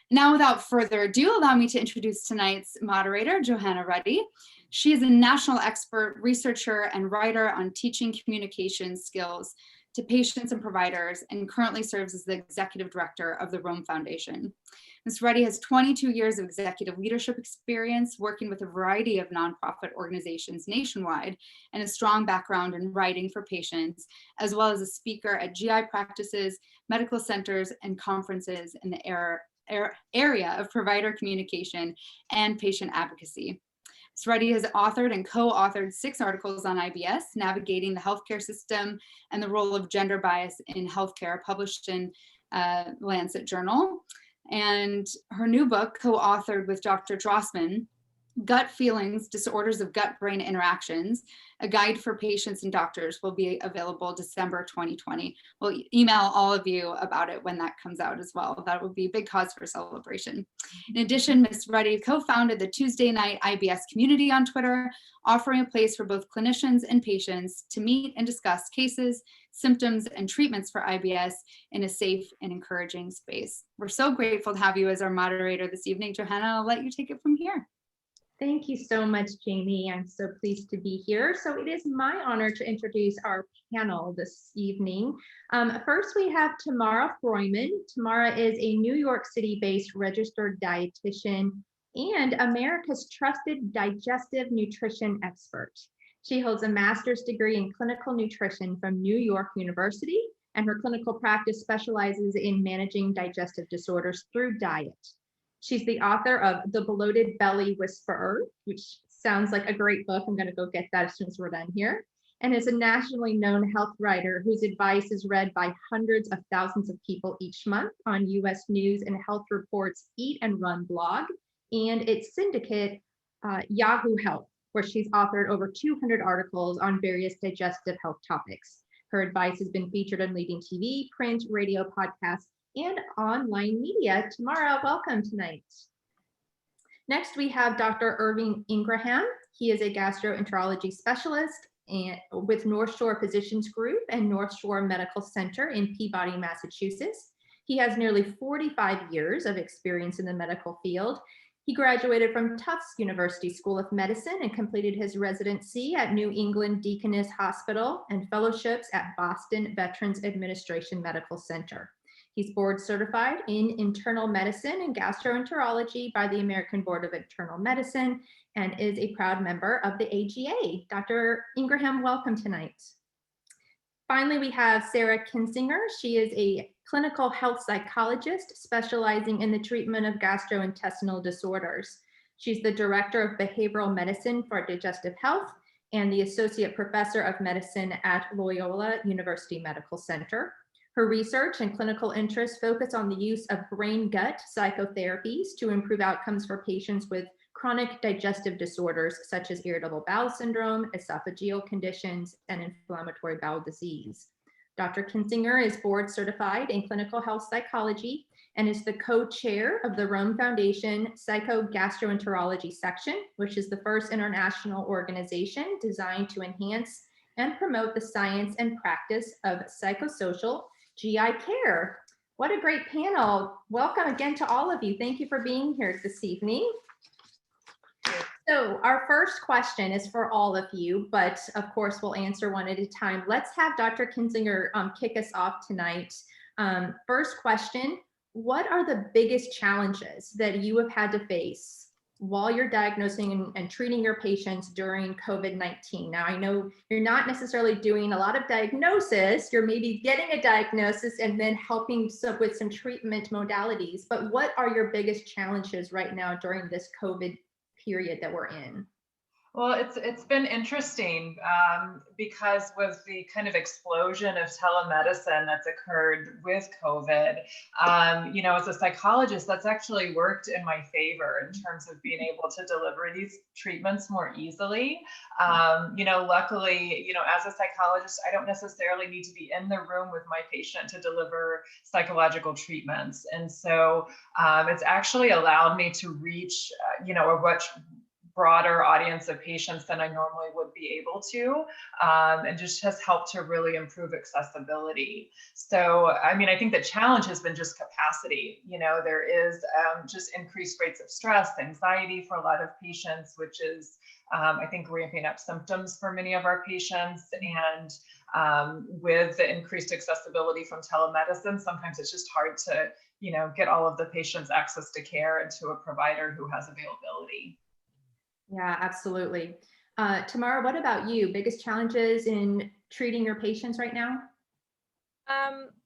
Now, without further ado, allow me to introduce tonight's moderator, Johannah Ruddy. She is a national expert, researcher, and writer on teaching communication skills to patients and providers, and currently serves as the executive director of the Rome Foundation. Ms. Ruddy has 22 years of executive leadership experience working with a variety of nonprofit organizations nationwide, and a strong background in writing for patients, as well as a speaker at GI practices, medical centers, and conferences in the area of provider communication and patient advocacy. Ms. Ruddy has authored and co-authored 6 articles on IBS, navigating the healthcare system and the role of gender bias in healthcare, published in Lancet Journal. And her new book, co-authored with Dr. Drossman, Gut Feelings, Disorders of Gut-Brain Interactions, a guide for patients and doctors, will be available December 2020. We'll email all of you about it when that comes out as well. That would be a big cause for celebration. In addition, Ms. Ruddy co-founded the Tuesday Night IBS community on Twitter, offering a place for both clinicians and patients to meet and discuss cases, symptoms, and treatments for IBS in a safe and encouraging space. We're so grateful to have you as our moderator this evening. Johannah, I'll let you take it from here. Thank you so much, Jamie. I'm so pleased to be here. So it is my honor to introduce our panel this evening. First, we have Tamara Freuman. Tamara is a New York City-based registered dietitian and America's trusted digestive nutrition expert. She holds a master's degree in clinical nutrition from New York University, and her clinical practice specializes in managing digestive disorders through diet. She's the author of The Bloated Belly Whisperer, which sounds like a great book. I'm going to go get that as soon as we're done here. And is a nationally known health writer whose advice is read by hundreds of thousands of people each month on US News and Health Report's Eat and Run blog and its syndicate, Yahoo Health, where she's authored over 200 articles on various digestive health topics. Her advice has been featured on leading TV, print, radio, podcasts, and online media. Tamara, welcome tonight. Next, we have Dr. Irving Ingraham. He is a gastroenterology specialist with North Shore Physicians Group and North Shore Medical Center in Peabody, Massachusetts. He has nearly 45 years of experience in the medical field. He graduated from Tufts University School of Medicine and completed his residency at New England Deaconess Hospital and fellowships at Boston Veterans Administration Medical Center. He's board certified in internal medicine and gastroenterology by the American Board of Internal Medicine and is a proud member of the AGA. Dr. Ingraham, welcome tonight. Finally, we have Sarah Kinsinger. She is a clinical health psychologist specializing in the treatment of gastrointestinal disorders. She's the director of behavioral medicine for digestive health and the associate professor of medicine at Loyola University Medical Center. Her research and clinical interests focus on the use of brain-gut psychotherapies to improve outcomes for patients with chronic digestive disorders such as irritable bowel syndrome, esophageal conditions, and inflammatory bowel disease. Dr. Kinsinger is board certified in clinical health psychology and is the co-chair of the Rome Foundation Psychogastroenterology section, which is the first international organization designed to enhance and promote the science and practice of psychosocial GI care. What a great panel. Welcome again to all of you. Thank you for being here this evening. So our first question is for all of you, but of course we'll answer one at a time. Let's have Dr. Kinsinger kick us off tonight. First question, what are the biggest challenges that you have had to face while you're diagnosing and treating your patients during COVID-19? Now, I know you're not necessarily doing a lot of diagnosis, you're maybe getting a diagnosis and then helping with some treatment modalities, but what are your biggest challenges right now during this COVID period that we're in? Well, it's been interesting because with the kind of explosion of telemedicine that's occurred with COVID, you know, as a psychologist, that's actually worked in my favor in terms of being able to deliver these treatments more easily. You know, luckily, you know, as a psychologist, I don't necessarily need to be in the room with my patient to deliver psychological treatments. And so it's actually allowed me to reach, you know, a broader audience of patients than I normally would be able to, and just has helped to really improve accessibility. So, I mean, I think the challenge has been just capacity. You know, there is just increased rates of stress, anxiety for a lot of patients, which is, I think, ramping up symptoms for many of our patients. And with the increased accessibility from telemedicine, sometimes it's just hard to, you know, get all of the patients access to care and to a provider who has availability. Yeah, absolutely. Tamara, what about you? Biggest challenges in treating your patients right now?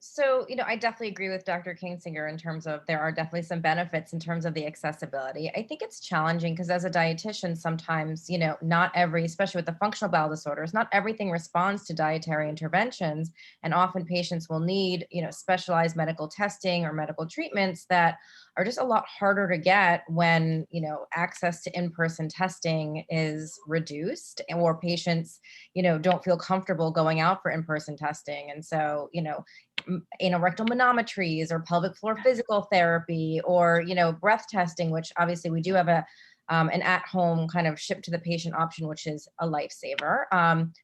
So, I definitely agree with Dr. Kinsinger in terms of there are definitely some benefits in terms of the accessibility. I think it's challenging because as a dietitian, sometimes, not every, especially with the functional bowel disorders, not everything responds to dietary interventions. And often patients will need, specialized medical testing or medical treatments that are just a lot harder to get when, access to in-person testing is reduced or patients, don't feel comfortable going out for in-person testing. And so, rectal manometries or pelvic floor physical therapy or, breath testing, which obviously we do have an at-home kind of ship to the patient option, which is a lifesaver.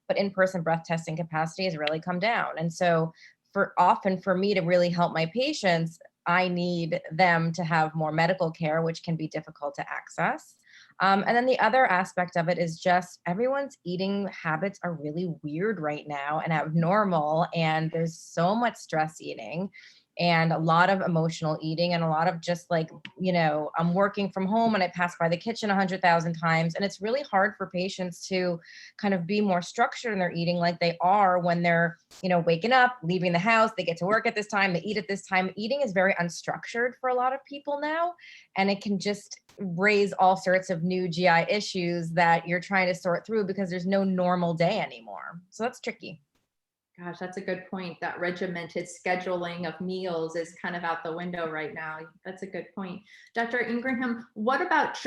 But in-person breath testing capacity has really come down. And so for me to really help my patients, I need them to have more medical care, which can be difficult to access. And then the other aspect of it is just everyone's eating habits are really weird right now and abnormal. And there's so much stress eating and a lot of emotional eating and a lot of just like, I'm working from home and I pass by the kitchen 100,000 times. And it's really hard for patients to kind of be more structured in their eating like they are when they're, waking up, leaving the house, they get to work at this time, they eat at this time. Eating is very unstructured for a lot of people now. And it can just raise all sorts of new GI issues that you're trying to sort through because there's no normal day anymore. So that's tricky. Gosh, that's a good point. That regimented scheduling of meals is kind of out the window right now. That's a good point. Dr. Ingraham, what about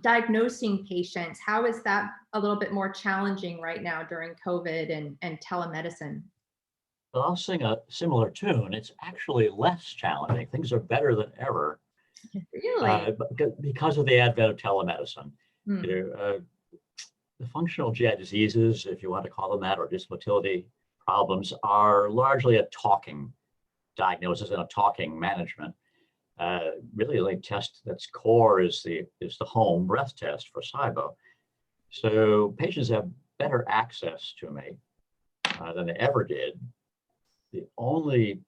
diagnosing patients? How is that a little bit more challenging right now during COVID and telemedicine? Well, I'll sing a similar tune. It's actually less challenging. Things are better than ever Really? because of the advent of telemedicine. Hmm. The functional GI diseases, if you want to call them that, or dysmotility problems are largely a talking diagnosis and a talking management. Really, the test that's core is the home breath test for SIBO. So patients have better access to me than they ever did. The only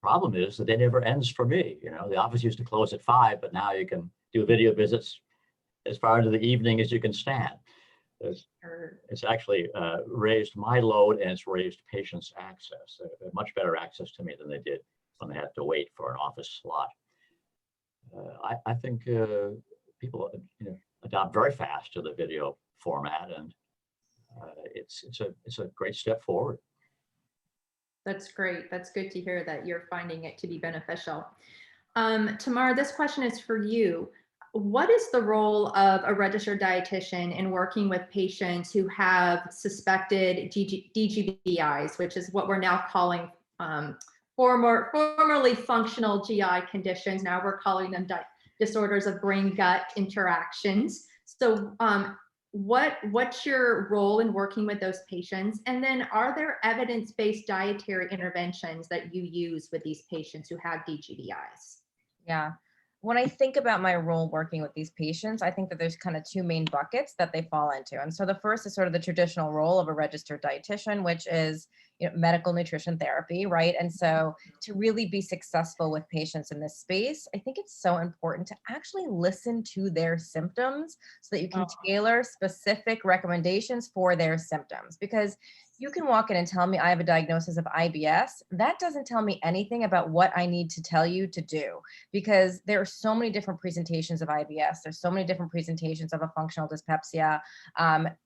problem is that it never ends for me. The office used to close at 5, but now you can do video visits as far into the evening as you can stand. It's actually raised my load and it's raised patients' access, much better access to me than they did when they had to wait for an office slot. I think people adopt very fast to the video format, and it's a great step forward. That's great. That's good to hear that you're finding it to be beneficial. Tamara, this question is for you. What is the role of a registered dietitian in working with patients who have suspected DGBIs, which is what we're now calling formerly functional GI conditions. Now we're calling them disorders of brain-gut interactions. So what's your role in working with those patients? And then are there evidence-based dietary interventions that you use with these patients who have DGBIs? Yeah. When I think about my role working with these patients, I think that there's kind of two main buckets that they fall into. And so the first is sort of the traditional role of a registered dietitian, which is medical nutrition therapy, right? And so to really be successful with patients in this space, I think it's so important to actually listen to their symptoms so that you can tailor specific recommendations for their symptoms. Because you can walk in and tell me I have a diagnosis of IBS. That doesn't tell me anything about what I need to tell you to do, because there are so many different presentations of IBS. There's so many different presentations of a functional dyspepsia.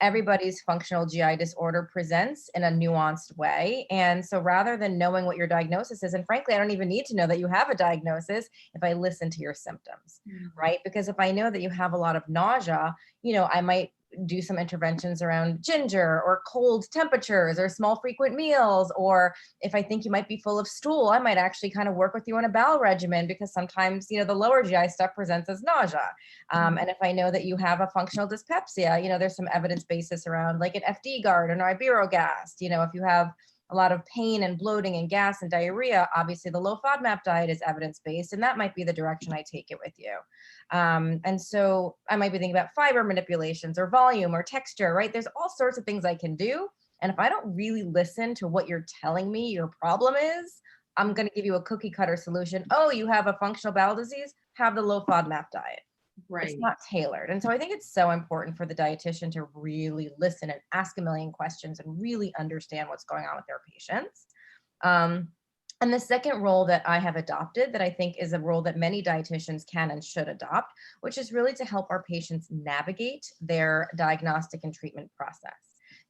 Everybody's functional GI disorder presents in a nuanced way. And so rather than knowing what your diagnosis is, and frankly, I don't even need to know that you have a diagnosis if I listen to your symptoms, right? Because if I know that you have a lot of nausea, I might do some interventions around ginger or cold temperatures or small frequent meals. Or if I think you might be full of stool, I might actually kind of work with you on a bowel regimen, because sometimes, the lower GI stuff presents as nausea. And if I know that you have a functional dyspepsia, there's some evidence basis around like an FD guard and iberogast. If you have a lot of pain and bloating and gas and diarrhea, obviously the low FODMAP diet is evidence-based, and that might be the direction I take it with you. And so I might be thinking about fiber manipulations or volume or texture, right? There's all sorts of things I can do. And if I don't really listen to what you're telling me your problem is, I'm going to give you a cookie cutter solution. Oh, you have a functional bowel disease? Have the low FODMAP diet. Right. It's not tailored. And so I think it's so important for the dietitian to really listen and ask a million questions and really understand what's going on with their patients. And the second role that I have adopted, that I think is a role that many dietitians can and should adopt, which is really to help our patients navigate their diagnostic and treatment process.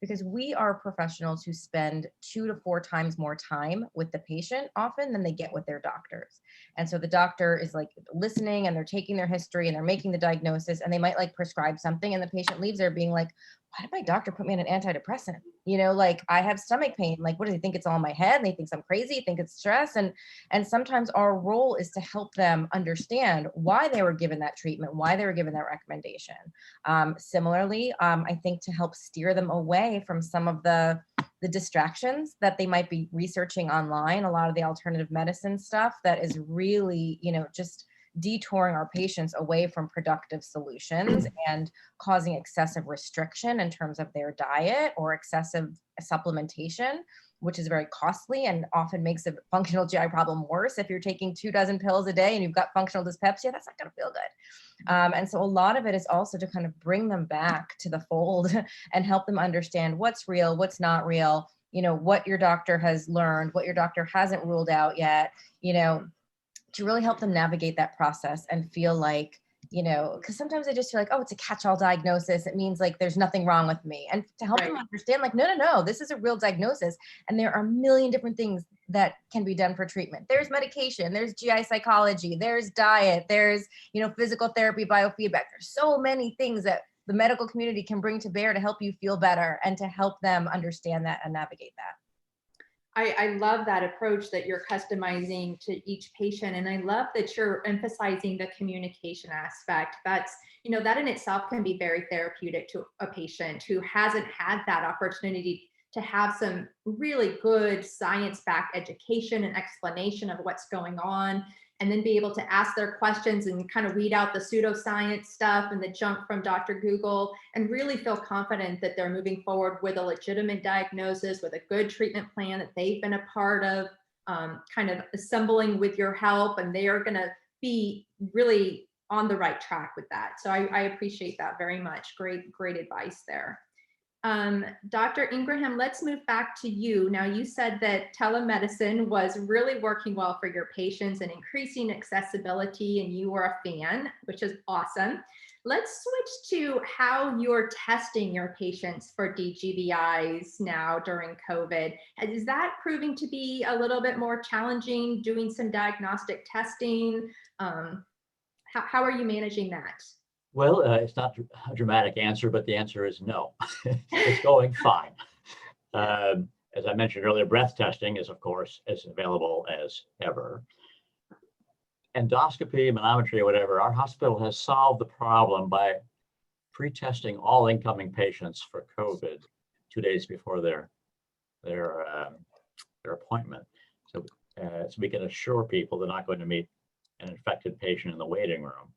Because we are professionals who spend 2 to 4 times more time with the patient often than they get with their doctors. And so the doctor is like listening, and they're taking their history and they're making the diagnosis, and they might like prescribe something, and the patient leaves there being like, why did my doctor put me on an antidepressant? Like I have stomach pain. Like, what do they think? It's all in my head? And they think I'm crazy, think it's stress. And sometimes our role is to help them understand why they were given that treatment, why they were given that recommendation. Similarly, I think to help steer them away from some of the distractions that they might be researching online, a lot of the alternative medicine stuff that is really, just detouring our patients away from productive solutions and causing excessive restriction in terms of their diet or excessive supplementation, which is very costly and often makes a functional GI problem worse. If you're taking 24 pills a day and you've got functional dyspepsia, that's not going to feel good. And so a lot of it is also to kind of bring them back to the fold and help them understand what's real, what's not real, what your doctor has learned, what your doctor hasn't ruled out yet, to really help them navigate that process and feel like, because sometimes they just feel like, oh, it's a catch-all diagnosis. It means like there's nothing wrong with me. And to help them understand, like, no, this is a real diagnosis. And there are a million different things that can be done for treatment. There's medication, there's GI psychology, there's diet, there's, physical therapy, biofeedback. There's so many things that the medical community can bring to bear to help you feel better and to help them understand that and navigate that. I love that approach that you're customizing to each patient. And I love that you're emphasizing the communication aspect. That's, that in itself can be very therapeutic to a patient who hasn't had that opportunity to have some really good science-backed education and explanation of what's going on, and then be able to ask their questions and kind of weed out the pseudoscience stuff and the junk from Dr. Google, and really feel confident that they're moving forward with a legitimate diagnosis, with a good treatment plan that they've been a part of, kind of assembling with your help, and they are going to be really on the right track with that. So I appreciate that very much. Great advice there. Dr. Ingraham, let's move back to you. Now, you said that telemedicine was really working well for your patients and increasing accessibility, and you were a fan, which is awesome. Let's switch to how you're testing your patients for DGBIs now during COVID. Is that proving to be a little bit more challenging, doing some diagnostic testing? How are you managing that? Well, it's not a dramatic answer, but the answer is no. It's going fine. As I mentioned earlier, breath testing is, of course, as available as ever. Endoscopy, manometry, whatever, our hospital has solved the problem by pre-testing all incoming patients for COVID 2 days before their appointment. So we can assure people they're not going to meet an infected patient in the waiting room.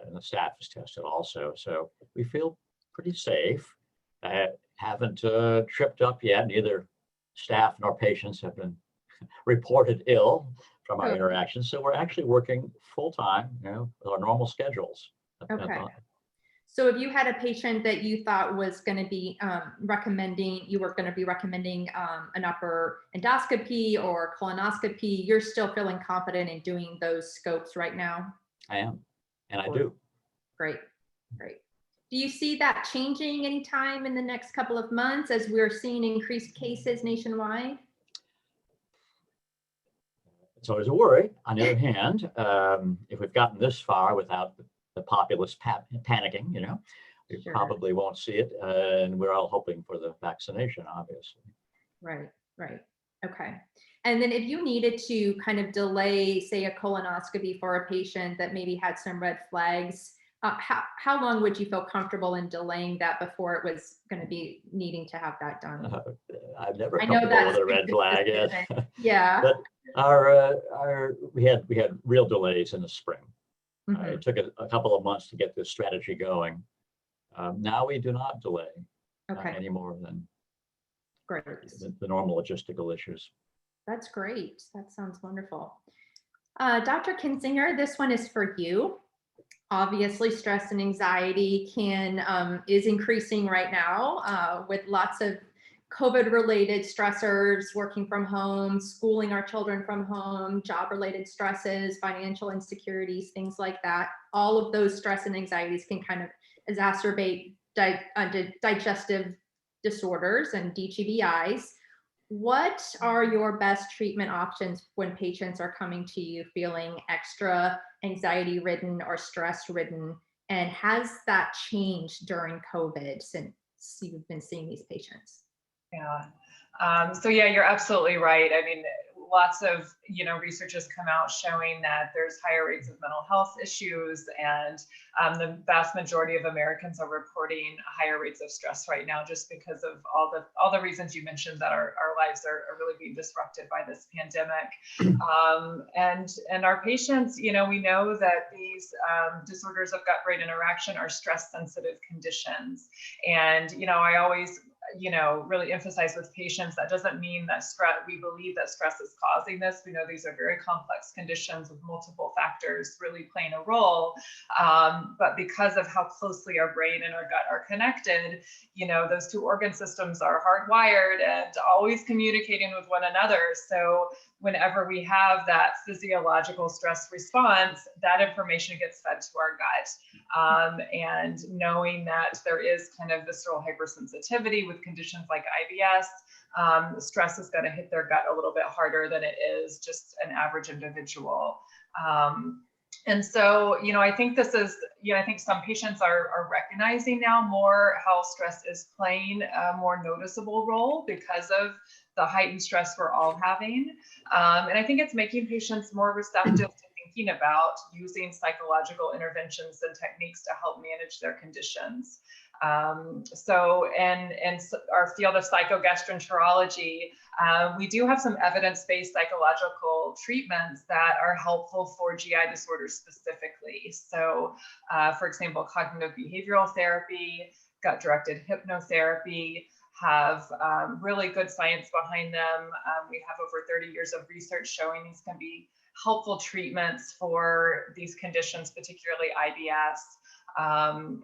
And the staff is tested also. So we feel pretty safe. Haven't tripped up yet. Neither staff nor patients have been reported ill from our interactions. So we're actually working full time, with our normal schedules. Okay. So if you had a patient that you thought was going to be recommending an upper endoscopy or colonoscopy, you're still feeling confident in doing those scopes right now? I am. And I do. Great. Do you see that changing anytime in the next couple of months as we're seeing increased cases nationwide? It's always a worry. On the other hand, if we've gotten this far without the populace panicking, we Sure. probably won't see it. And we're all hoping for the vaccination, obviously. Right, right. Okay. And then if you needed to kind delay, say, a colonoscopy for a patient that maybe had some red flags, how long would you feel comfortable in delaying that before it was going to be needing to have that done? I'm never I know comfortable with that's a red flag. Yeah. But we had real delays in the spring. Mhm. It took a couple of months to get this strategy going. Now we do not delay Okay, any more than great. the normal logistical issues. That's great. That sounds wonderful. Dr. Kinsinger, this one is for you. Obviously, stress and anxiety is increasing right now with lots of COVID-related stressors, working from home, schooling our children from home, job-related stresses, financial insecurities, things like that. All of those stress and anxieties can kind of exacerbate digestive disorders and DGBIs. What are your best treatment options when patients are coming to you feeling extra anxiety-ridden or stress-ridden? And has that changed during COVID since you've been seeing these patients? Yeah. So yeah, you're absolutely right. I mean, lots of, research has come out showing that there's higher rates of mental health issues, and the vast majority of Americans are reporting higher rates of stress right now, just because of all the reasons you mentioned, that our lives are really being disrupted by this pandemic. And our patients, we know that these disorders of gut-brain interaction are stress-sensitive conditions. And, I always really emphasize with patients, that doesn't mean that we believe that stress is causing this. We know these are very complex conditions with multiple factors really playing a role. But because of how closely our brain and our gut are connected, those two organ systems are hardwired and always communicating with one another. So whenever we have that physiological stress response, that information gets fed to our gut. And knowing that there is kind of visceral hypersensitivity with conditions like IBS, stress is going to hit their gut a little bit harder than it is just an average individual. And so, I think this is, I think some patients are recognizing now more how stress is playing a more noticeable role because of the heightened stress we're all having. And I think it's making patients more receptive to thinking about using psychological interventions and techniques to help manage their conditions. So in our field of psychogastroenterology, we do have some evidence-based psychological treatments that are helpful for GI disorders specifically. So, for example, cognitive behavioral therapy, gut-directed hypnotherapy have really good science behind them. We have over 30 years of research showing these can be helpful treatments for these conditions, particularly IBS.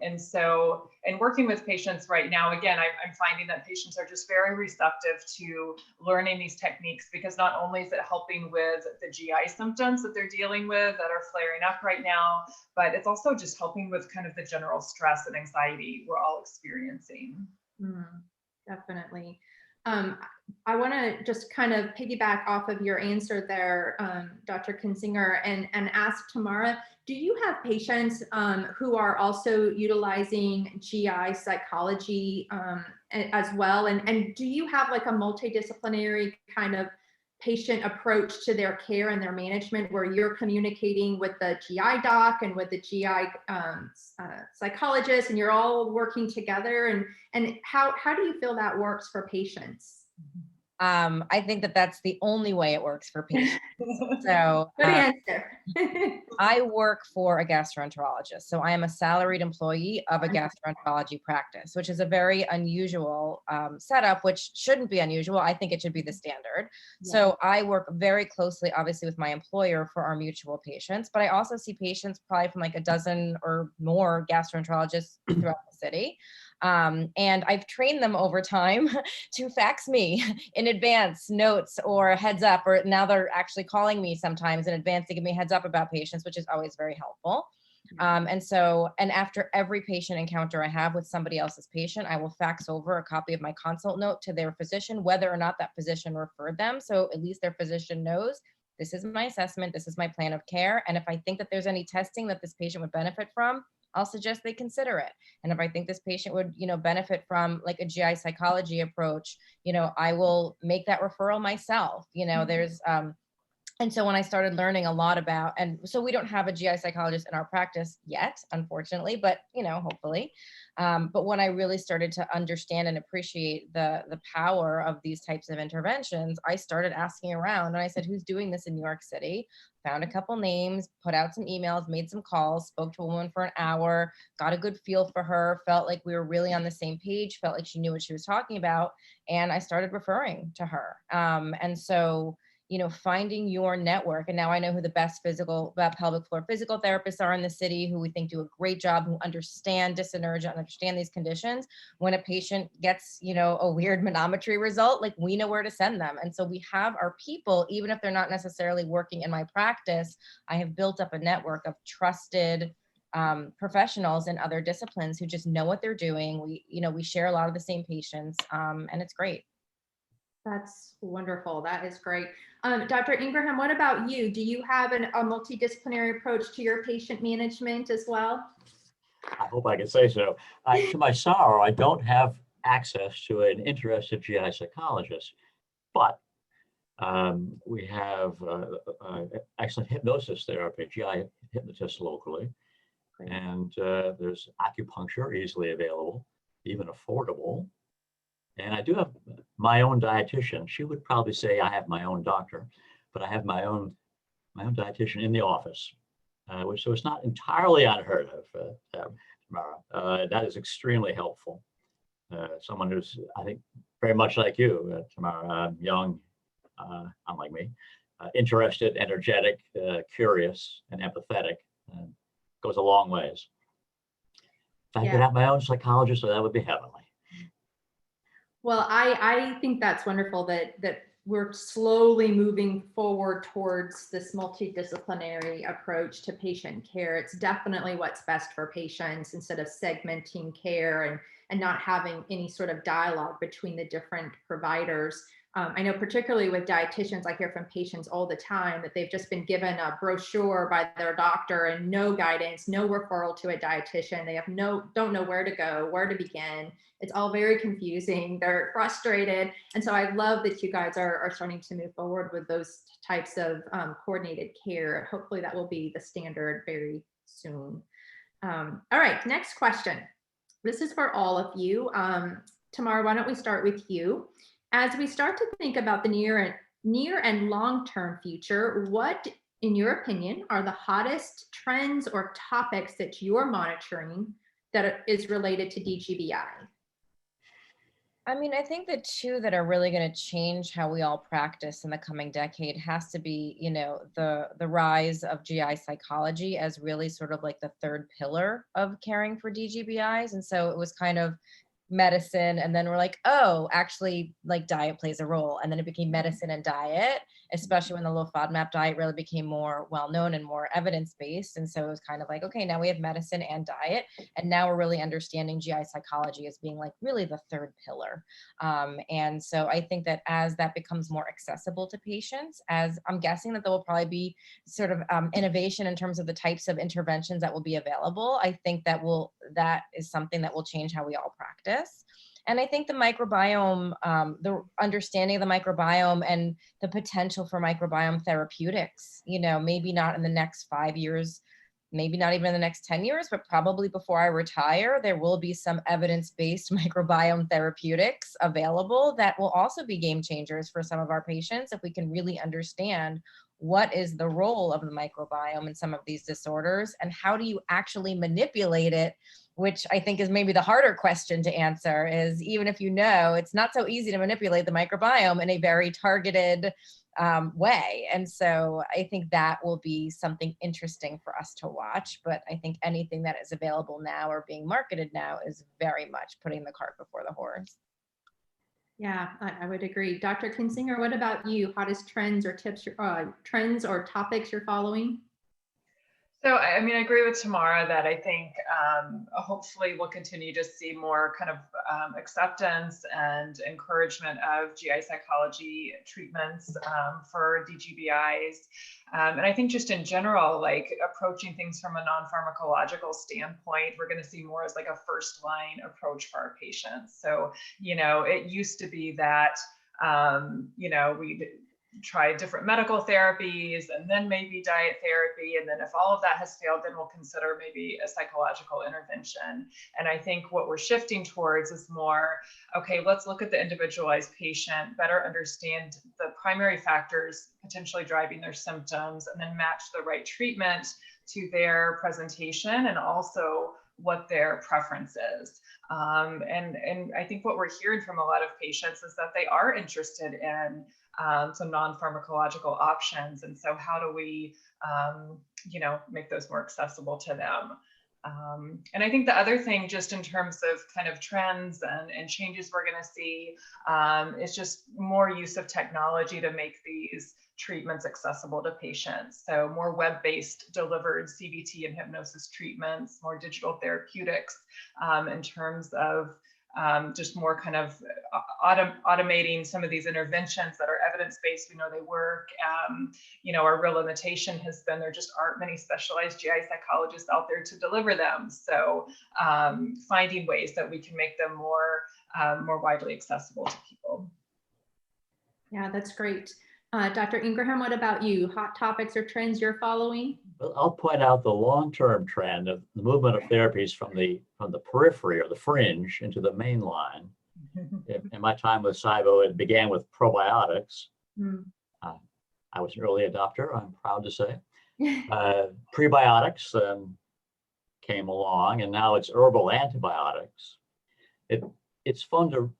And so, in working with patients right now, again, I'm finding that patients are just very receptive to learning these techniques, because not only is it helping with the GI symptoms that they're dealing with that are flaring up right now, but it's also just helping with kind of the general stress and anxiety we're all experiencing. Definitely. I want to just kind of piggyback off of your answer there, Dr. Kinsinger, and ask Tamara, do you have patients who are also utilizing GI psychology as well? And do you have like a multidisciplinary kind of patient approach to their care and their management, where you're communicating with the GI doc and with the GI psychologist, and you're all working together? And how do you feel that works for patients? I think that's the only way it works for patients. So good answer. I work for a gastroenterologist. So I am a salaried employee of a gastroenterology practice, which is a very unusual setup, which shouldn't be unusual. I think it should be the standard. Yeah. So I work very closely, obviously, with my employer for our mutual patients, but I also see patients probably from like a dozen or more gastroenterologists throughout the city. And I've trained them over time to fax me in advance notes or heads up, or now they're actually calling me sometimes in advance to give me heads up about patients, which is always very helpful. And after every patient encounter I have with somebody else's patient, I will fax over a copy of my consult note to their physician, whether or not that physician referred them. So at least their physician knows, this is my assessment, this is my plan of care. And if I think that there's any testing that this patient would benefit from, I'll suggest they consider it. And if I think this patient would, benefit from like a GI psychology approach, I will make that referral myself. There's, and so when I started learning a lot about, and so we don't have a GI psychologist in our practice yet, unfortunately, but hopefully. But when I really started to understand and appreciate the power of these types of interventions, I started asking around, and I said, who's doing this in New York City? Found a couple names, put out some emails, made some calls, spoke to a woman for an hour, got a good feel for her, felt like we were really on the same page, felt like she knew what she was talking about. And I started referring to her. And so, finding your network. And now I know who the best pelvic floor physical therapists are in the city, who we think do a great job, who understand dyssynergia and understand these conditions. When a patient gets, a weird manometry result, like we know where to send them. And so we have our people, even if they're not necessarily working in my practice, I have built up a network of trusted professionals in other disciplines who just know what they're doing. We share a lot of the same patients, and it's great. That's wonderful. That is great. Dr. Ingraham, what about you? Do you have a multidisciplinary approach to your patient management as well? I hope I can say so. To my sorrow, I don't have access to an interested GI psychologist, but we have excellent hypnosis therapy, GI hypnotists locally. Great. And there's acupuncture easily available, even affordable. And I do have my own dietitian. She would probably say I have my own doctor, but I have my own dietitian in the office, so it's not entirely unheard of, Tamara. That is extremely helpful. Someone who's, I think, very much like you, Tamara, young, unlike me, interested, energetic, curious, and empathetic, goes a long ways. If I could have my own psychologist, that would be heavenly. Well, I think that's wonderful that we're slowly moving forward towards this multidisciplinary approach to patient care. It's definitely what's best for patients, instead of segmenting care and not having any sort of dialogue between the different providers. I know particularly with dietitians, I hear from patients all the time that they've just been given a brochure by their doctor and no guidance, no referral to a dietitian. They don't know where to go, where to begin. It's all very confusing. They're frustrated. And so I love that you guys are starting to move forward with those types of coordinated care. Hopefully that will be the standard very soon. All right, next question. This is for all of you. Tamara, why don't we start with you? As we start to think about the near and long-term future, what, in your opinion, are the hottest trends or topics that you're monitoring that is related to DGBI? I mean, I think the two that are really going to change how we all practice in the coming decade has to be, the rise of GI psychology as really sort of like the third pillar of caring for DGBIs. And so it was kind of medicine, and then we're like, oh, actually, like diet plays a role, and then it became medicine and diet, especially when the low FODMAP diet really became more well-known and more evidence-based. And so it was kind of like, okay, now we have medicine and diet, and now we're really understanding GI psychology as being like really the third pillar. And so I think that as that becomes more accessible to patients, as I'm guessing that there will probably be sort of innovation in terms of the types of interventions that will be available, I think that is something that will change how we all practice. And I think the microbiome, the understanding of the microbiome and the potential for microbiome therapeutics, maybe not in the next 5 years, maybe not even in the next 10 years, but probably before I retire, there will be some evidence-based microbiome therapeutics available that will also be game changers for some of our patients if we can really understand what is the role of the microbiome in some of these disorders and how do you actually manipulate it, which I think is maybe the harder question to answer, is even if it's not so easy to manipulate the microbiome in a very targeted way. And so I think that will be something interesting for us to watch. But I think anything that is available now or being marketed now is very much putting the cart before the horse. Yeah, I would agree. Dr. Kinsinger, what about you? Hottest trends or tips, trends or topics you're following? So, I mean, I agree with Tamara that I think hopefully we'll continue to see more kind of acceptance and encouragement of GI psychology treatments for DGBIs. And I think just in general, like approaching things from a non-pharmacological standpoint, we're going to see more as like a first line approach for our patients. So, you know, it used to be that, you know, we'd try different medical therapies and then maybe diet therapy. And then if all of that has failed, then we'll consider maybe a psychological intervention. And I think what we're shifting towards is more, okay, let's look at the individualized patient, better understand the primary factors potentially driving their symptoms, and then match the right treatment to their presentation and also what their preference is. And I think what we're hearing from a lot of patients is that they are interested in some non-pharmacological options. And so how do we, you know, make those more accessible to them? And I think the other thing, just in terms of kind of trends and changes we're going to see, is just more use of technology to make these treatments accessible to patients. So more web-based delivered CBT and hypnosis treatments, more digital therapeutics in terms of just more kind of automating some of these interventions that are evidence-based. We know they work. You know, our real limitation has been there just aren't many specialized GI psychologists out there to deliver them. So finding ways that we can make them more widely accessible to people. Yeah, that's great. Dr. Ingraham, what about you? Hot topics or trends you're following? Well, I'll point out the long-term trend of the movement of therapies from the periphery or the fringe into the main line. In my time with SIBO, it began with probiotics. I was an early adopter, I'm proud to say. Prebiotics came along, and now it's herbal antibiotics. It's fun to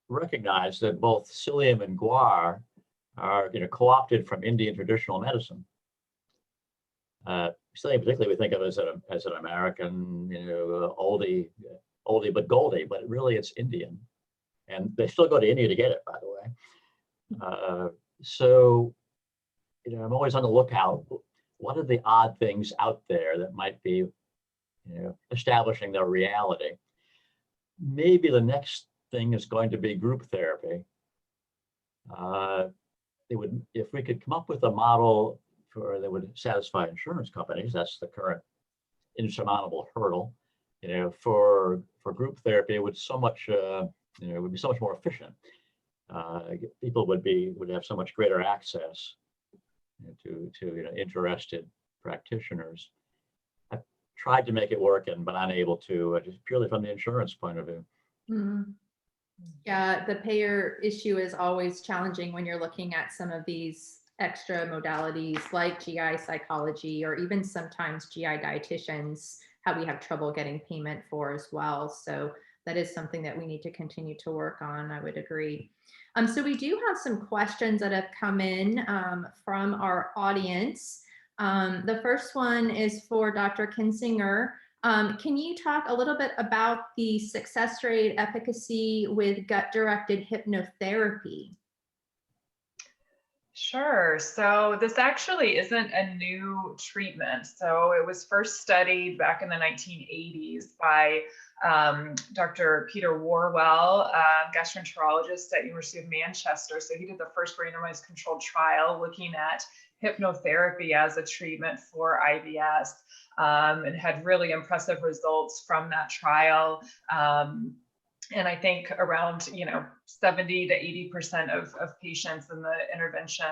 recognize that both psyllium and guar are, you know, co-opted from Indian traditional medicine. Psyllium particularly we think of as an American, you know, oldie but goldie, but really it's Indian. And they still go to India to get it, by the way. So, you know, I'm always on the lookout. What are the odd things out there that might be, you know, establishing their reality? Maybe the next thing is going to be group therapy. If we could come up with a model that would satisfy insurance companies, that's the current insurmountable hurdle. You know, for group therapy, it would so much, you know, it would be so much more efficient. People would have so much greater access, you know, to you know, interested practitioners. I've tried to make it work, but unable to, just purely from the insurance point of view. Mm-hmm. Yeah, the payer issue is always challenging when you're looking at some of these extra modalities like GI psychology, or even sometimes GI dietitians, how we have trouble getting payment for as well. So that is something that we need to continue to work on, I would agree. So we do have some questions that have come in from our audience. The first one is for Dr. Kinsinger. Can you talk a little bit about the success rate efficacy with gut-directed hypnotherapy? Sure. So this actually isn't a new treatment. So it was first studied back in the 1980s by Dr. Peter Warwell, gastroenterologist at University of Manchester. So he did the first randomized controlled trial looking at hypnotherapy as a treatment for IBS, and had really impressive results from that trial. And I think around, you know, 70 to 80% of patients in the intervention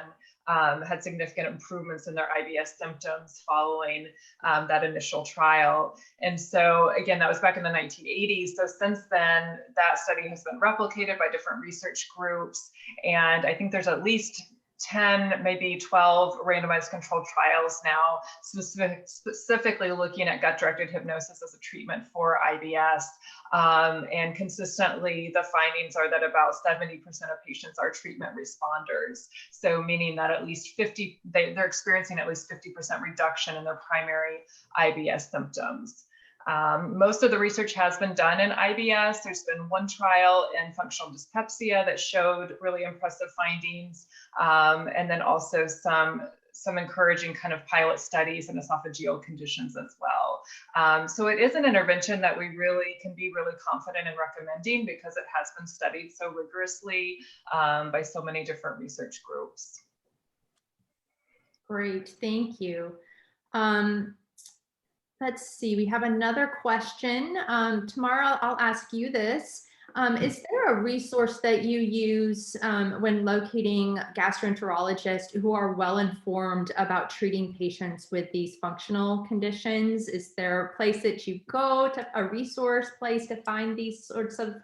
had significant improvements in their IBS symptoms following that initial trial. And so again, that was back in the 1980s. So since then, that study has been replicated by different research groups. And I think there's at least 10, maybe 12 randomized controlled trials now, specifically looking at gut-directed hypnosis as a treatment for IBS. And consistently, the findings are that about 70% of patients are treatment responders. So meaning that at least they're experiencing at least 50% reduction in their primary IBS symptoms. Most of the research has been done in IBS. There's been one trial in functional dyspepsia that showed really impressive findings, and then also some some encouraging kind of pilot studies in esophageal conditions as well. So it is an intervention that we really can be really confident in recommending because it has been studied so rigorously by so many different research groups. Great, thank you. Let's see, we have another question. Tamara, I'll ask you this. Is there a resource that you use when locating gastroenterologists who are well informed about treating patients with these functional conditions? Is there a place that you go to, a resource place to find these sorts of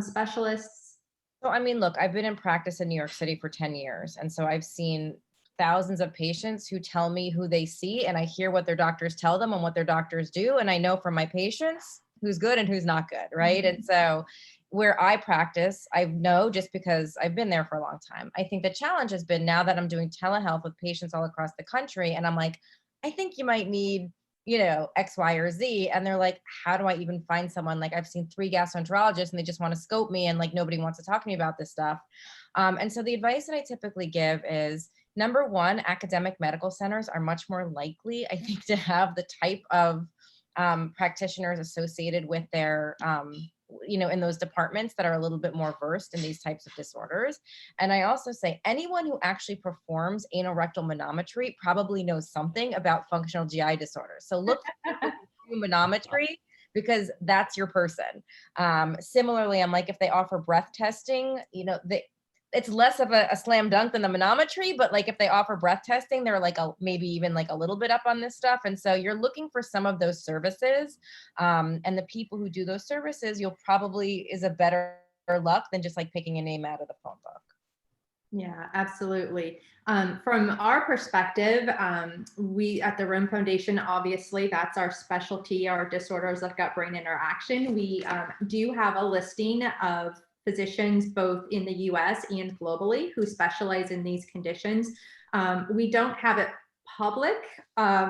specialists? So, I mean, look, I've been in practice in New York City for 10 years. And so I've seen thousands of patients who tell me who they see, and I hear what their doctors tell them and what their doctors do. And I know from my patients who's good and who's not good, right? Mm-hmm. And so where I practice, I know just because I've been there for a long time. I think the challenge has been now that I'm doing telehealth with patients all across the country, and I'm like, I think you might need, you know, X, Y, or Z. And they're like, how do I even find someone? Like, I've seen 3 gastroenterologists and they just want to scope me, and like, nobody wants to talk to me about this stuff. And so the advice that I typically give is, number one, academic medical centers are much more likely, I think, to have the type of practitioners associated with their, you know, in those departments that are a little bit more versed in these types of disorders. And I also say anyone who actually performs anal rectal manometry probably knows something about functional GI disorders. So look for manometry, because that's your person. Similarly, I'm like, if they offer breath testing, you know, it's less of a slam dunk than the manometry, but like if they offer breath testing, they're like maybe even like a little bit up on this stuff. And so you're looking for some of those services, and the people who do those services, you'll probably is a better luck than just like picking a name out of the phone book. Yeah, absolutely. From our perspective, we at the RIM Foundation, obviously that's our specialty, our disorders of gut-brain interaction. We do have a listing of physicians both in the US and globally who specialize in these conditions. We don't have it public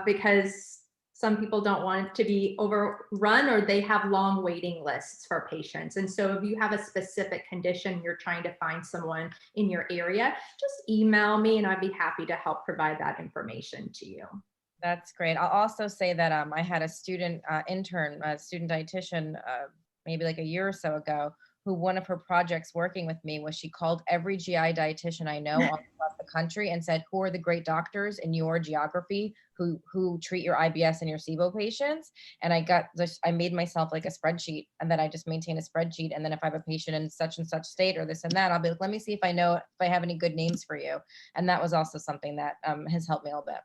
because some people don't want it to be overrun, or they have long waiting lists for patients. And so if you have a specific condition, you're trying to find someone in your area, just email me and I'd be happy to help provide that information to you. That's great. I'll also say that I had a student intern, a student dietitian, maybe like a year or so ago, who one of her projects working with me was she called every GI dietitian I know all across the country and said, who are the great doctors in your geography who treat your IBS and your SIBO patients? And I made myself like a spreadsheet, and then I just maintain a spreadsheet. And then if I have a patient in such and such state or this and that, I'll be like, let me see if I have any good names for you. And that was also something that has helped me a little bit.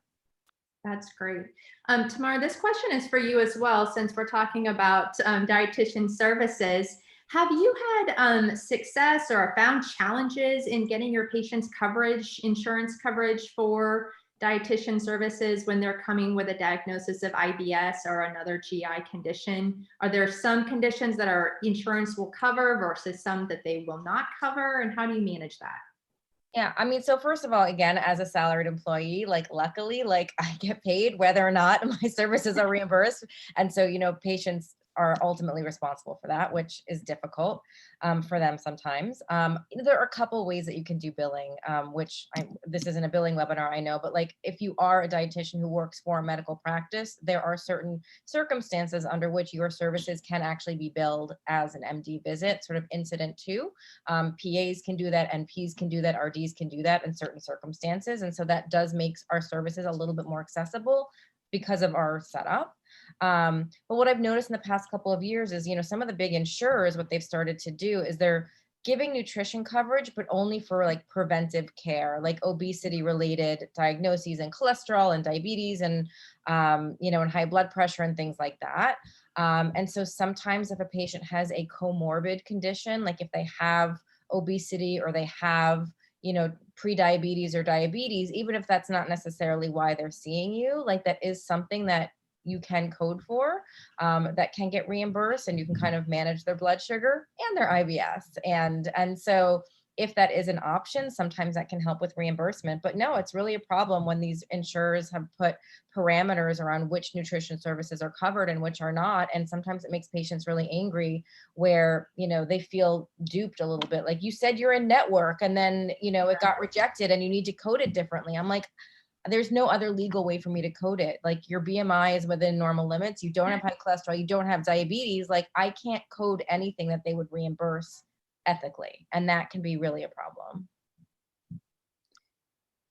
That's great. Tamara, this question is for you as well, since we're talking about dietitian services. Have you had success or found challenges in getting your patients coverage, insurance coverage for dietitian services when they're coming with a diagnosis of IBS or another GI condition? Are there some conditions that our insurance will cover versus some that they will not cover? And how do you manage that? Yeah, I mean, so first of all, again, as a salaried employee, like luckily, like I get paid whether or not my services are reimbursed. And so, you know, patients are ultimately responsible for that, which is difficult for them sometimes. There are a couple of ways that you can do billing, this isn't a billing webinar, I know, but like if you are a dietitian who works for a medical practice, there are certain circumstances under which your services can actually be billed as an MD visit, sort of incident to. PAs can do that, NPs can do that, RDs can do that in certain circumstances. And so that does make our services a little bit more accessible because of our setup. But what I've noticed in the past couple of years is, you know, some of the big insurers, what they've started to do is they're giving nutrition coverage, but only for like preventive care, like obesity related diagnoses and cholesterol and diabetes and, you know, and high blood pressure and things like that. And so sometimes if a patient has a comorbid condition, like if they have obesity or they have, you know, pre-diabetes or diabetes, even if that's not necessarily why they're seeing you, like that is something that you can code for, that can get reimbursed, and you can kind of manage their blood sugar and their IBS. And so if that is an option, sometimes that can help with reimbursement. But no, it's really a problem when these insurers have put parameters around which nutrition services are covered and which are not. And sometimes it makes patients really angry where, you know, they feel duped a little bit. Like, you said you're in network and then, you know, it got rejected and you need to code it differently. I'm like, there's no other legal way for me to code it. Like your BMI is within normal limits. You don't have high cholesterol. You don't have diabetes. Like I can't code anything that they would reimburse ethically. And that can be really a problem.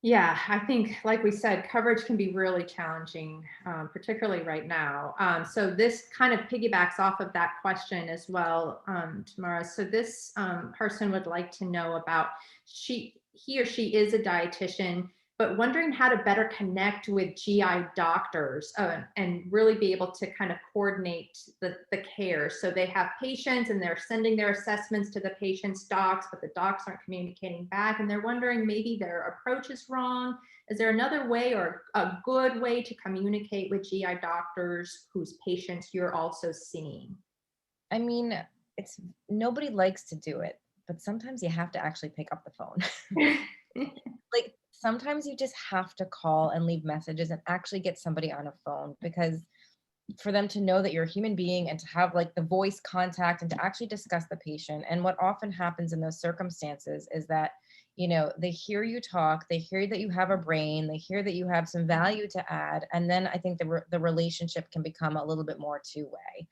Yeah, I think, like we said, coverage can be really challenging, particularly right now. So this kind of piggybacks off of that question as well, Tamara. So this person would like to know about, he or she is a dietitian, but wondering how to better connect with GI doctors and really be able to kind of coordinate the care. So they have patients and they're sending their assessments to the patient's docs, but the docs aren't communicating back. And they're wondering maybe their approach is wrong. Is there another way or a good way to communicate with GI doctors whose patients you're also seeing? I mean, nobody likes to do it, but sometimes you have to actually pick up the phone. Like sometimes you just have to call and leave messages and actually get somebody on a phone, because for them to know that you're a human being and to have like the voice contact and to actually discuss the patient. And what often happens in those circumstances is that, you know, they hear you talk, they hear that you have a brain, they hear that you have some value to add. And then I think the relationship can become a little bit more two-way.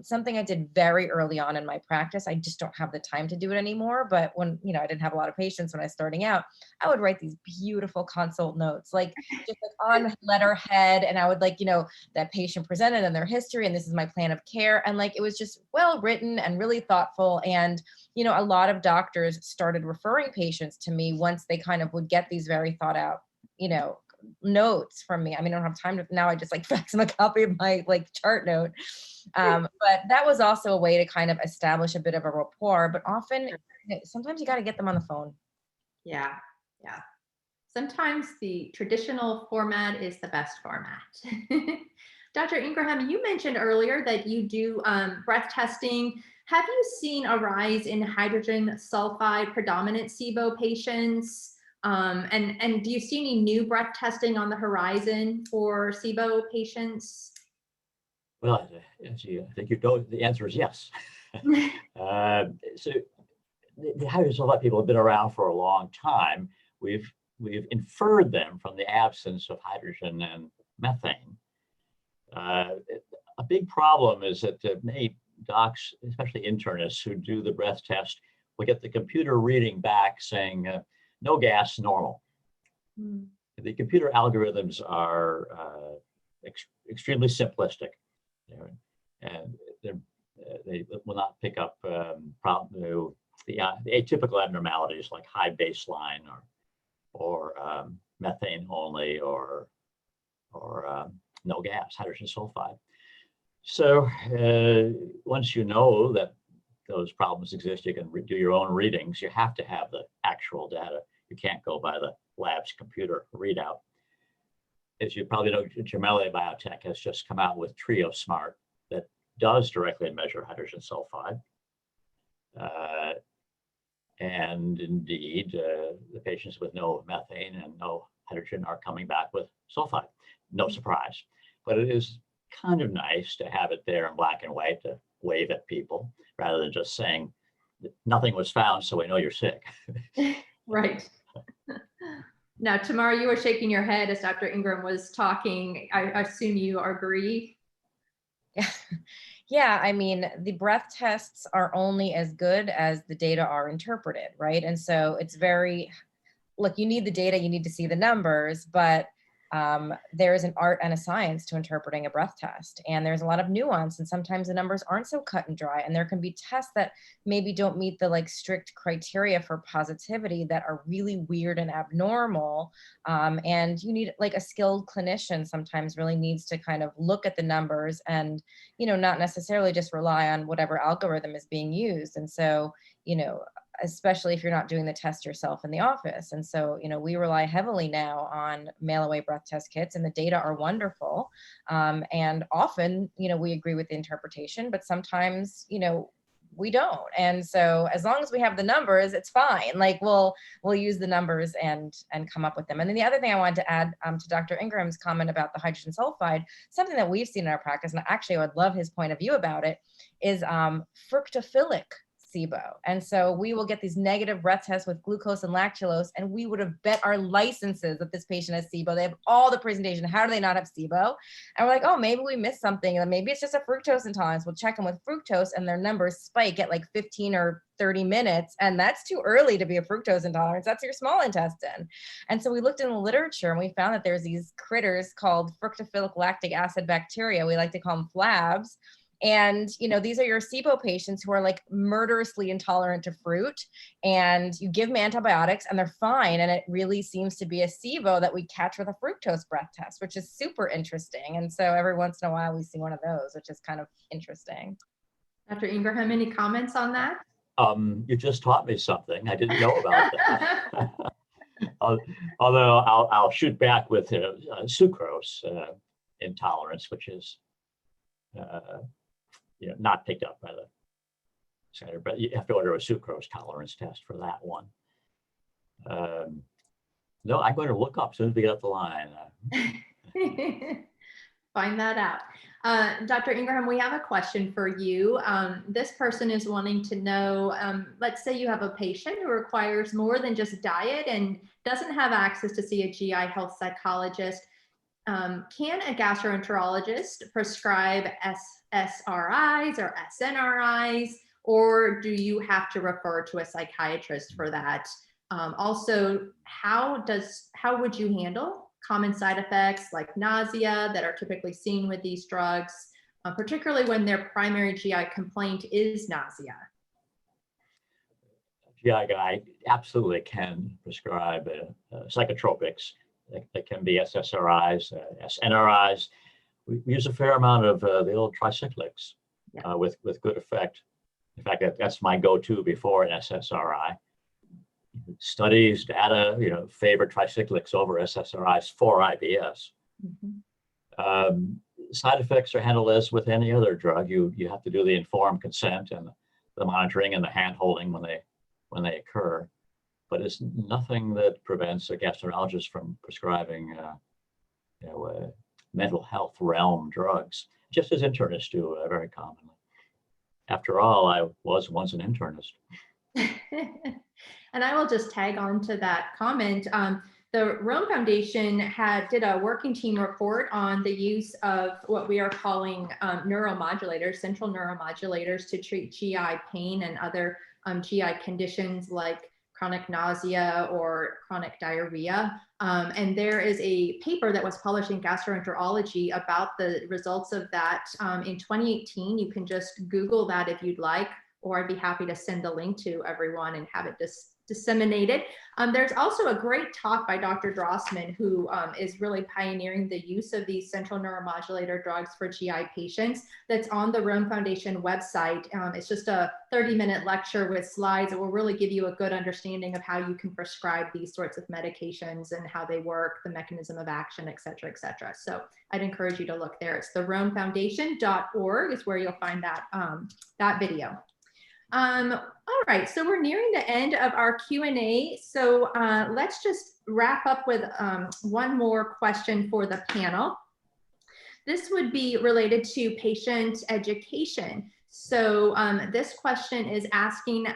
Something I did very early on in my practice, I just don't have the time to do it anymore. But when, you know, I didn't have a lot of patients when I was starting out, I would write these beautiful consult notes, like just like on letterhead. And I would like, you know, that patient presented and their history, and this is my plan of care. And like, it was just well written and really thoughtful. And, you know, a lot of doctors started referring patients to me once they kind of would get these very thought out, you know, notes from me. I mean, I don't have time to, now I just like fax them a copy of my like chart note. But that was also a way to kind of establish a bit of a rapport, but often, sometimes you got to get them on the phone. Yeah. Yeah. Sometimes the traditional format is the best format. Dr. Ingraham, you mentioned earlier that you do breath testing. Have you seen a rise in hydrogen sulfide predominant SIBO patients? And do you see any new breath testing on the horizon for SIBO patients? Well, I think you know, the answer is yes. So the hydrogen sulfide people have been around for a long time. We've inferred them from the absence of hydrogen and methane. A big problem is that many docs, especially internists who do the breath test, will get the computer reading back saying no gas, normal. Mm. The computer algorithms are extremely simplistic, and they will not pick up the atypical abnormalities like high baseline or methane only or no gas, hydrogen sulfide. So once you know that those problems exist, you can do your own readings. You have to have the actual data. You can't go by the lab's computer readout. As you probably know, Gemelli Biotech has just come out with Trio Smart that does directly measure hydrogen sulfide. And indeed, the patients with no methane and no hydrogen are coming back with sulfide. No surprise, but it is kind of nice to have it there in black and white to wave at people rather than just saying nothing was found, so we know you're sick. Right. Now, Tamara, you were shaking your head as Dr. Ingram was talking. I assume you agree? Yeah, I mean, the breath tests are only as good as the data are interpreted, right? And so it's very, look, you need the data, you need to see the numbers, but there is an art and a science to interpreting a breath test. And there's a lot of nuance, and sometimes the numbers aren't so cut and dry. And there can be tests that maybe don't meet the like strict criteria for positivity that are really weird and abnormal. And you need like a skilled clinician sometimes really needs to kind of look at the numbers and, you know, not necessarily just rely on whatever algorithm is being used. And so, you know, especially if you're not doing the test yourself in the office. And so, you know, we rely heavily now on mail away breath test kits, and the data are wonderful. And often, you know, we agree with the interpretation, but sometimes, you know, we don't. And so as long as we have the numbers, it's fine. Like we'll use the numbers and come up with them. And then the other thing I wanted to add to Dr. Ingram's comment about the hydrogen sulfide, something that we've seen in our practice, and actually I would love his point of view about it, is fructophilic SIBO. And so we will get these negative breath tests with glucose and lactulose, and we would have bet our licenses that this patient has SIBO. They have all the presentation. How do they not have SIBO? And we're like, oh, maybe we missed something. And maybe it's just a fructose intolerance. We'll check them with fructose and their numbers spike at like 15 or 30 minutes. And that's too early to be a fructose intolerance. That's your small intestine. And so we looked in the literature and we found that there's these critters called fructophilic lactic acid bacteria. We like to call them FLABs. And, you know, these are your SIBO patients who are like murderously intolerant to fruit, and you give them antibiotics and they're fine. And it really seems to be a SIBO that we catch with a fructose breath test, which is super interesting. And so every once in a while we see one of those, which is kind of interesting. Dr. Ingraham, any comments on that? You just taught me something I didn't know about that. Although I'll shoot back with sucrose intolerance, which is not picked up by the center, but you have to order a sucrose tolerance test for that one. No, I'm going to look up as soon as we get up the line. Find that out. Dr. Ingraham, we have a question for you. This person is wanting to know, let's say you have a patient who requires more than just diet and doesn't have access to see a GI health psychologist. Can a gastroenterologist prescribe SSRIs or SNRIs, or do you have to refer to a psychiatrist for that? Also, how would you handle common side effects like nausea that are typically seen with these drugs, particularly when their primary GI complaint is nausea? GI guy absolutely can prescribe psychotropics. That can be SSRIs, SNRIs. We use a fair amount of the old tricyclics with good effect. In fact, that's my go-to before an SSRI. Studies, data, favor tricyclics over SSRIs for IBS. Mm-hmm. Side effects are handled as with any other drug. You have to do the informed consent and the monitoring and the hand-holding when they occur. But it's nothing that prevents a gastroenterologist from prescribing mental health realm drugs, just as internists do very commonly. After all, I was once an internist. And I will just tag on to that comment. The Rome Foundation did a working team report on the use of what we are calling neuromodulators, central neuromodulators, to treat GI pain and other GI conditions like chronic nausea or chronic diarrhea. And there is a paper that was published in Gastroenterology about the results of that in 2018. You can just Google that if you'd like, or I'd be happy to send the link to everyone and have it disseminated. There's also a great talk by Dr. Drossman, who is really pioneering the use of these central neuromodulator drugs for GI patients, that's on the Rome Foundation website. It's just a 30-minute lecture with slides that will really give you a good understanding of how you can prescribe these sorts of medications and how they work, the mechanism of action, et cetera, et cetera. So I'd encourage you to look there. It's the romefoundation.org is where you'll find that, that video. All right, so we're nearing the end of our Q&A. So let's just wrap up with one more question for the panel. This would be related to patient education. So this question is asking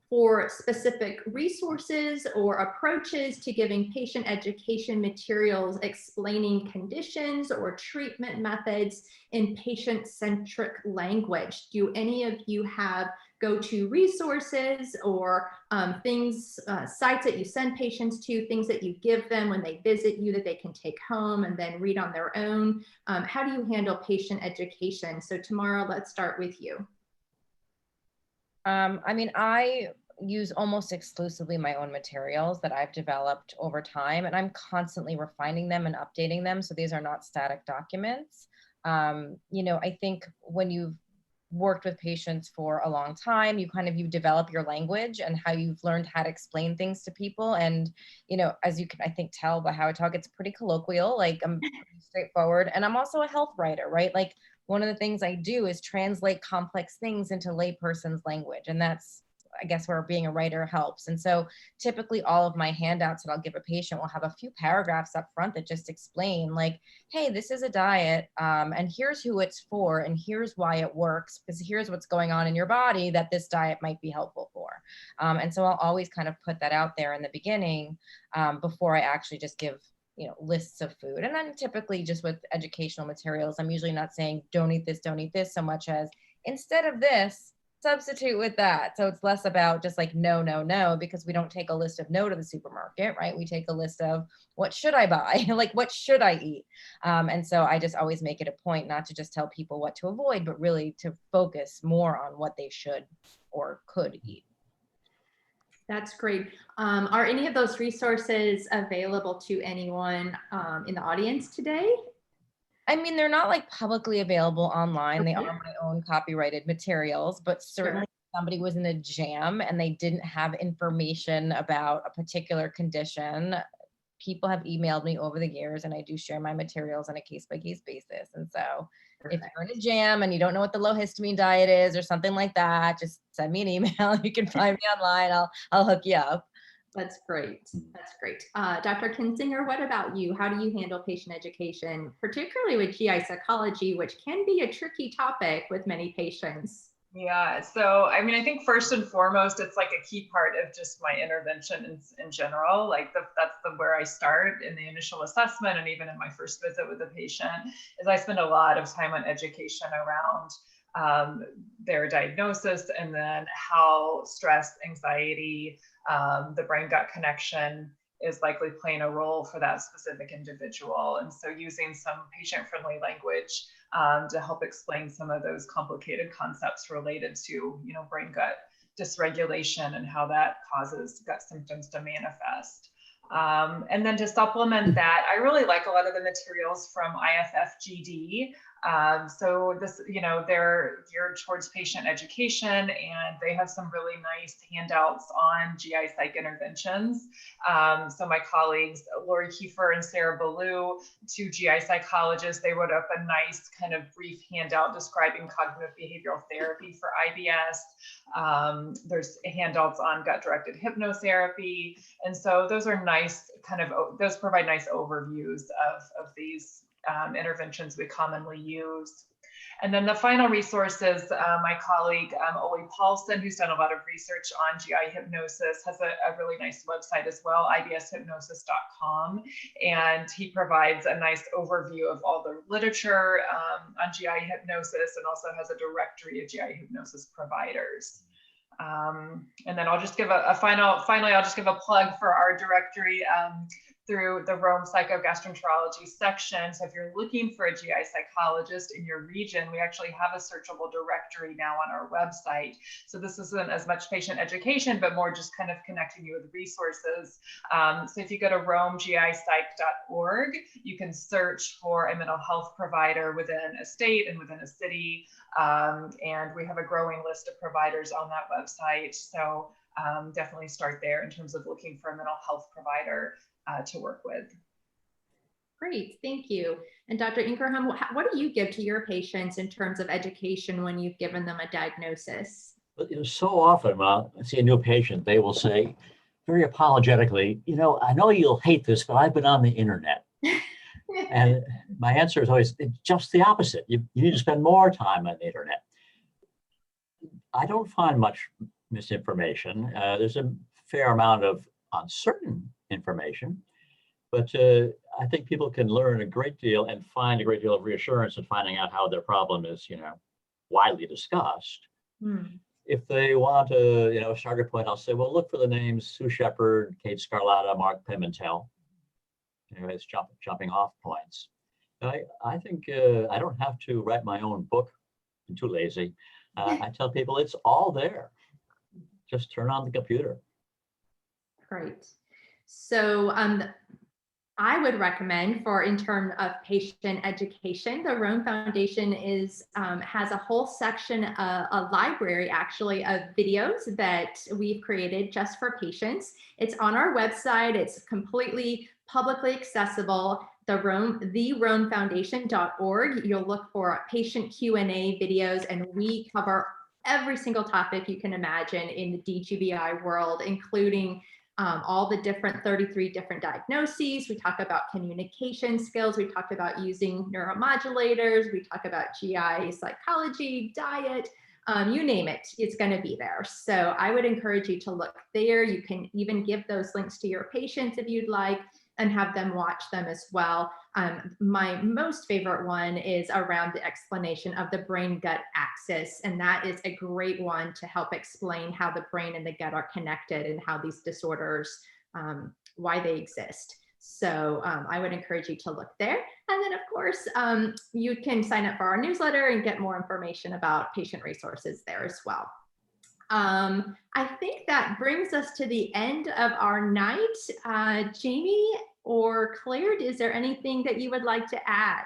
for specific resources or approaches to giving patient education materials explaining conditions or treatment methods in patient-centric language. Do any of you have go-to resources or sites that you send patients to, things that you give them when they visit you that they can take home and then read on their own? How do you handle patient education? So Tamara, let's start with you. I mean, I use almost exclusively my own materials that I've developed over time, and I'm constantly refining them and updating them. So these are not static documents. I think when you've worked with patients for a long time, you develop your language and how you've learned how to explain things to people. And, as you can, I think, tell by how I talk, it's pretty colloquial, like I'm pretty straightforward. And I'm also a health writer, right? Like one of the things I do is translate complex things into layperson's language. And that's I guess where being a writer helps. And so typically all of my handouts that I'll give a patient will have a few paragraphs up front that just explain like, hey, this is a diet, and here's who it's for, and here's why it works, because here's what's going on in your body that this diet might be helpful for. And so I'll always kind of put that out there in the beginning before I actually just give lists of food. And then typically just with educational materials, I'm usually not saying don't eat this so much as instead of this, substitute with that. So it's less about just like, no, no, no, because we don't take a list of no to the supermarket, right? We take a list of what should I buy? Like, what should I eat? And so I just always make it a point not to just tell people what to avoid, but really to focus more on what they should or could eat. That's great. Are any of those resources available to anyone in the audience today? I mean, they're not like publicly available online. Okay. They are my own copyrighted materials, but certainly if somebody was in a jam and they didn't have information about a particular condition, people have emailed me over the years, and I do share my materials on a case-by-case basis. And so if you're in a jam and you don't know what the low histamine diet is or something like that, just send me an email. You can find me online. I'll hook you up. That's great. That's great. Dr. Kinsinger, what about you? How do you handle patient education, particularly with GI psychology, which can be a tricky topic with many patients? Yeah, so I mean, I think first and foremost, it's like a key part of just my intervention in general. Like that's where I start in the initial assessment, and even in my first visit with the patient, is I spend a lot of time on education around their diagnosis, and then how stress, anxiety, the brain-gut connection is likely playing a role for that specific individual. And so using some patient-friendly language to help explain some of those complicated concepts related to, brain-gut dysregulation and how that causes gut symptoms to manifest. And then to supplement that, I really like a lot of the materials from IFFGD. So this, they're geared towards patient education, and they have some really nice handouts on GI psych interventions. So my colleagues, Lori Kiefer and Sarah Ballou, two GI psychologists, they wrote up a nice kind of brief handout describing cognitive behavioral therapy for IBS. There's handouts on gut-directed hypnotherapy. And so those are nice those provide nice overviews of these interventions we commonly use. And then the final resource is my colleague, Ole Paulson, who's done a lot of research on GI hypnosis, has a really nice website as well, ibshypnosis.com. And he provides a nice overview of all the literature on GI hypnosis, and also has a directory of GI hypnosis providers. And then I'll just give finally, I'll just give a plug for our directory through the Rome Psychogastroenterology section. So if you're looking for a GI psychologist in your region, we actually have a searchable directory now on our website. So this isn't as much patient education, but more just kind of connecting you with resources. So if you go to romegipsych.org, you can search for a mental health provider within a state and within a city. And we have a growing list of providers on that website. So definitely start there in terms of looking for a mental health provider to work with. Great, thank you. And Dr. Ingraham, what do you give to your patients in terms of education when you've given them a diagnosis? So often when I see a new patient, they will say very apologetically, I know you'll hate this, but I've been on the internet. And my answer is always just the opposite. You need to spend more time on the internet. I don't find much misinformation. There's a fair amount of uncertain information, but I think people can learn a great deal and find a great deal of reassurance in finding out how their problem is, widely discussed. If they want to, a starter point, I'll say, well, look for the names Sue Shepard, Kate Scarlatta, Mark Pimentel. It's jumping off points. I think I don't have to write my own book. I'm too lazy. I tell people it's all there. Just turn on the computer. Great. So I would recommend in terms of patient education, the Rome Foundation has a whole section, a library actually of videos that we've created just for patients. It's on our website. It's completely publicly accessible. theromefoundation.org. You'll look for patient Q&A videos, and we cover every single topic you can imagine in the DGBI world, including all the different 33 different diagnoses. We talk about communication skills. We talk about using neuromodulators. We talk about GI psychology, diet, you name it, it's going to be there. So I would encourage you to look there. You can even give those links to your patients if you'd like, and have them watch them as well. My most favorite one is around the explanation of the brain-gut axis, and that is a great one to help explain how the brain and the gut are connected and how these disorders, why they exist. So I would encourage you to look there. And then of course, you can sign up for our newsletter and get more information about patient resources there as well. I think that brings us to the end of our night. Jamie or Claire, is there anything that you would like to add?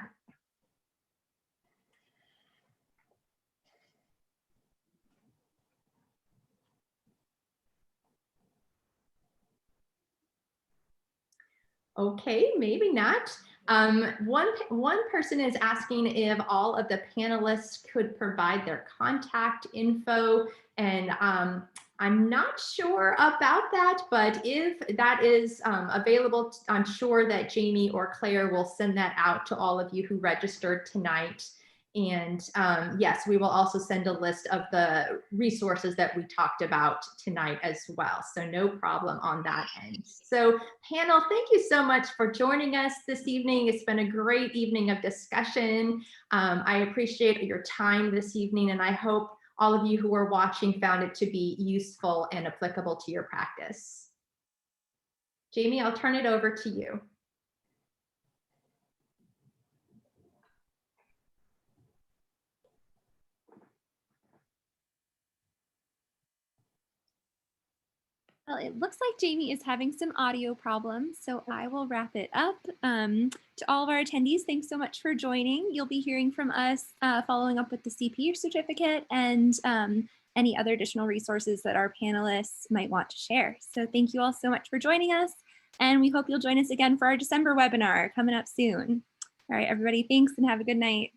Okay, maybe not. One person is asking if all of the panelists could provide their contact info, and I'm not sure about that, but if that is available, I'm sure that Jamie or Claire will send that out to all of you who registered tonight. And yes, we will also send a list of the resources that we talked about tonight as well. So no problem on that end. So panel, thank you so much for joining us this evening. It's been a great evening of discussion. I appreciate your time this evening, and I hope all of you who are watching found it to be useful and applicable to your practice. Jamie, I'll turn it over to you. Well, it looks like Jamie is having some audio problems, so I will wrap it up. To all of our attendees, thanks so much for joining. You'll be hearing from us following up with the CP certificate and any other additional resources that our panelists might want to share. So thank you all so much for joining us, and we hope you'll join us again for our December webinar coming up soon. All right, everybody, thanks and have a good night.